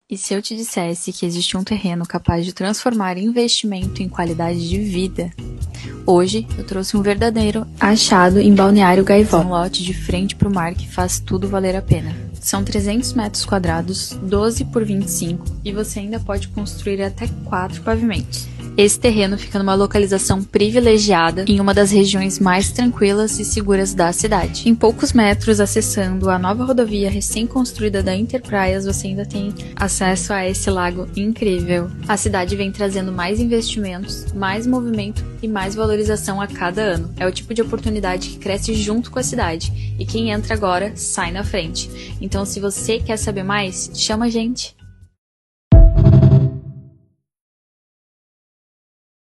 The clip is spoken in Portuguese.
E se eu te dissesse que existe um terreno capaz de transformar investimento em qualidade de vida? Hoje eu trouxe um verdadeiro achado em Balneário Gaivó, um lote de frente para o mar que faz tudo valer a pena. São 300 metros quadrados, 12 por 25, e você ainda pode construir até 4 pavimentos. Esse terreno fica numa localização privilegiada em uma das regiões mais tranquilas e seguras da cidade. Em poucos metros, acessando a nova rodovia recém-construída da Interpraias, você ainda tem acesso a esse lago incrível. A cidade vem trazendo mais investimentos, mais movimento e mais valorização a cada ano. É o tipo de oportunidade que cresce junto com a cidade, e quem entra agora sai na frente. Então, se você quer saber mais, chama a gente!